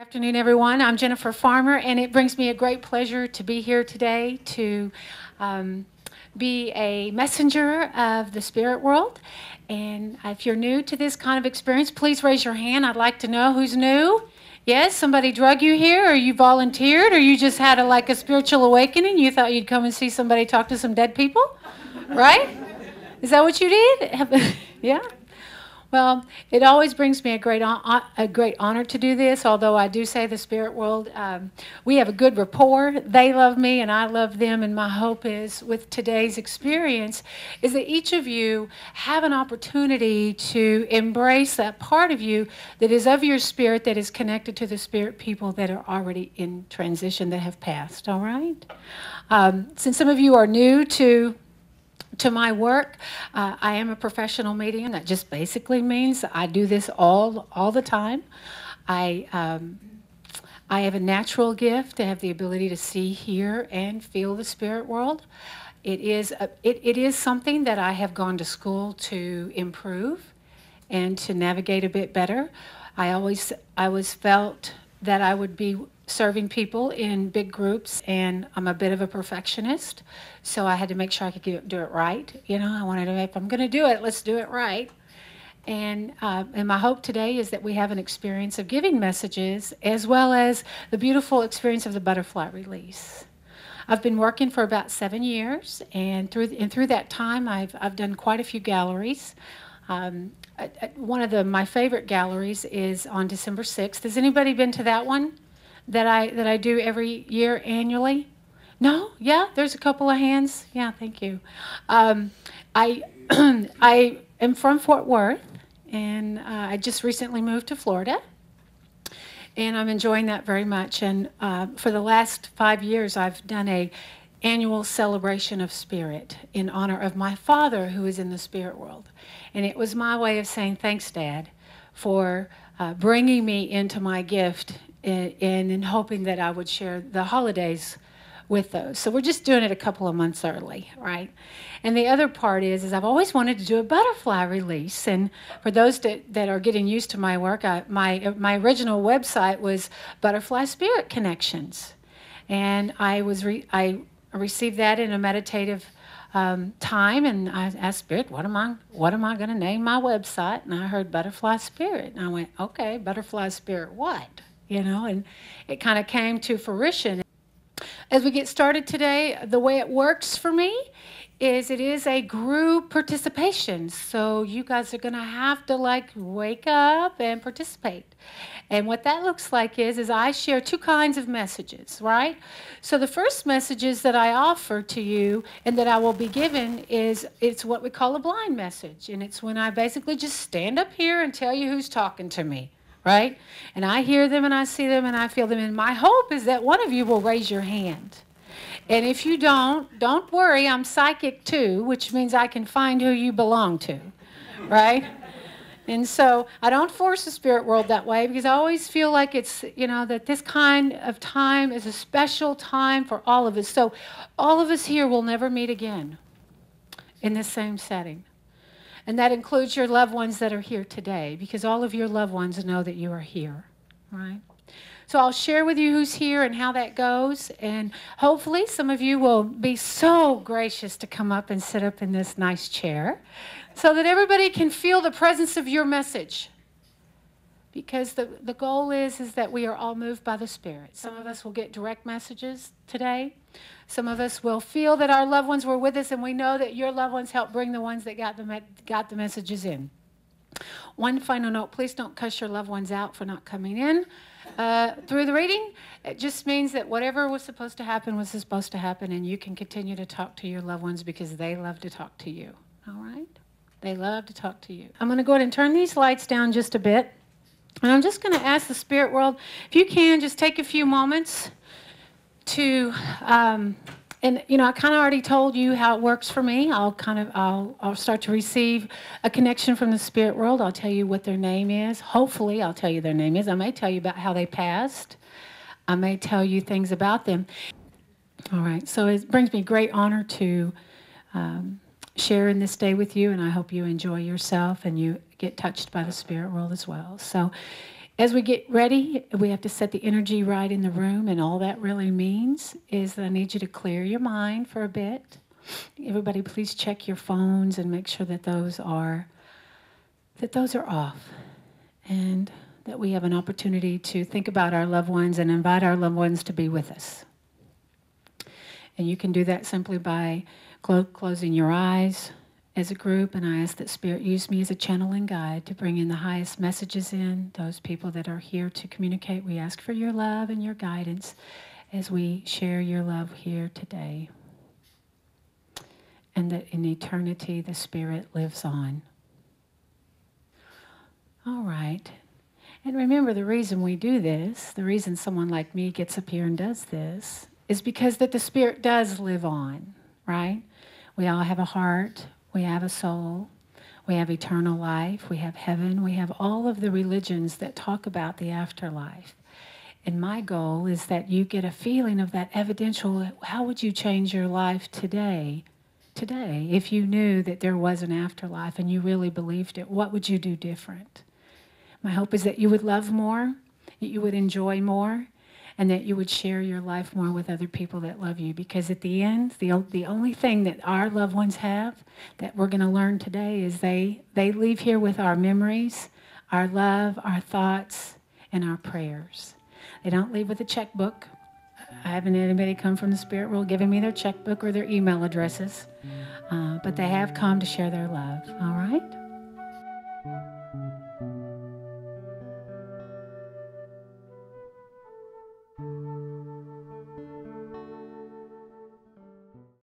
Afternoon, everyone. I'm Jennifer Farmer, and it brings me a great pleasure to be here today to um, be a messenger of the spirit world. And if you're new to this kind of experience, please raise your hand. I'd like to know who's new. Yes, somebody drug you here, or you volunteered, or you just had a spiritual awakening. You thought you'd come and see somebody talk to some dead people, right? Is that what you did? Yeah. Well, it always brings me a great honor to do this, although I do say the spirit world, we have a good rapport. They love me and I love them, and my hope is with today's experience is that each of you have an opportunity to embrace that part of you that is of your spirit, that is connected to the spirit people that are already in transition, that have passed, all right? Since some of you are new to my work. I am a professional medium. That just basically means I do this all the time. I have a natural gift to have the ability to see, hear, and feel the spirit world. It is something that I have gone to school to improve and to navigate a bit better. I always felt that I would be serving people in big groups, and I'm a bit of a perfectionist, so I had to make sure I could do it right. You know, I wanted to, if I'm going to do it, let's do it right. And my hope today is that we have an experience of giving messages as well as the beautiful experience of the butterfly release. I've been working for about 7 years, and through that time, I've done quite a few galleries. One of my favorite galleries is on December 6th. Has anybody been to that one that I do every year annually? No? Yeah? There's a couple of hands. Yeah, thank you. I I am from Fort Worth, and I just recently moved to Florida, and I'm enjoying that very much. And for the last 5 years, I've done a annual celebration of spirit in honor of my father, who is in the spirit world. And it was my way of saying thanks, Dad, for bringing me into my gift and in hoping that I would share the holidays with those. So we're just doing it a couple of months early, right? And the other part is I've always wanted to do a butterfly release. And for those that are getting used to my work, my original website was Butterfly Spirit Connections. And I received that in a meditative time, and I asked Spirit, what am I going to name my website? And I heard Butterfly Spirit, and I went, okay, Butterfly Spirit what? You know, and it kind of came to fruition. As we get started today, the way it works for me is it is a group participation. So you guys are going to have to wake up and participate. And what that looks like is I share two kinds of messages, right? So the first messages that I offer to you and that I will be given it's what we call a blind message. And it's when I basically just stand up here and tell you who's talking to me, right? And I hear them and I see them and I feel them. And my hope is that one of you will raise your hand. And if you don't worry, I'm psychic too, which means I can find who you belong to, right? And so I don't force the spirit world that way, because I always feel like it's, that this kind of time is a special time for all of us. So all of us here will never meet again in this same setting. And that includes your loved ones that are here today, because all of your loved ones know that you are here, right? So I'll share with you who's here and how that goes, and hopefully some of you will be so gracious to come up and sit up in this nice chair so that everybody can feel the presence of your message. Because the goal is that we are all moved by the Spirit. Some of us will get direct messages today. Some of us will feel that our loved ones were with us, and we know that your loved ones helped bring the ones that got the messages in. One final note, please don't cuss your loved ones out for not coming in through the reading. It just means that whatever was supposed to happen was supposed to happen, and you can continue to talk to your loved ones because they love to talk to you, all right? They love to talk to you. I'm going to go ahead and turn these lights down just a bit, and I'm just going to ask the spirit world, if you can, just take a few moments to, and I kind of already told you how it works for me. I'll start to receive a connection from the spirit world. I'll tell you what their name is. Hopefully, I'll tell you their name is. I may tell you about how they passed. I may tell you things about them. All right. So it brings me great honor to share in this day with you, and I hope you enjoy yourself and you get touched by the spirit world as well. So As we get ready, we have to set the energy right in the room, and all that really means is that I need you to clear your mind for a bit. Everybody, please check your phones and make sure that those are off, and that we have an opportunity to think about our loved ones and invite our loved ones to be with us. And you can do that simply by closing your eyes as a group, and I ask that Spirit use me as a channel and guide to bring in the highest messages in, those people that are here to communicate. We ask for your love and your guidance as we share your love here today. And that in eternity the Spirit lives on. All right. And remember, the reason we do this, the reason someone like me gets up here and does this, is because that the Spirit does live on, right? We all have a heart. We have a soul, we have eternal life, we have heaven, we have all of the religions that talk about the afterlife. And my goal is that you get a feeling of that evidential, how would you change your life today, if you knew that there was an afterlife and you really believed it? What would you do different? My hope is that you would love more, that you would enjoy more, and that you would share your life more with other people that love you. Because at the end, the only thing that our loved ones have that we're going to learn today is they leave here with our memories, our love, our thoughts, and our prayers. They don't leave with a checkbook. I haven't had anybody come from the spirit world giving me their checkbook or their email addresses, but they have come to share their love. All right?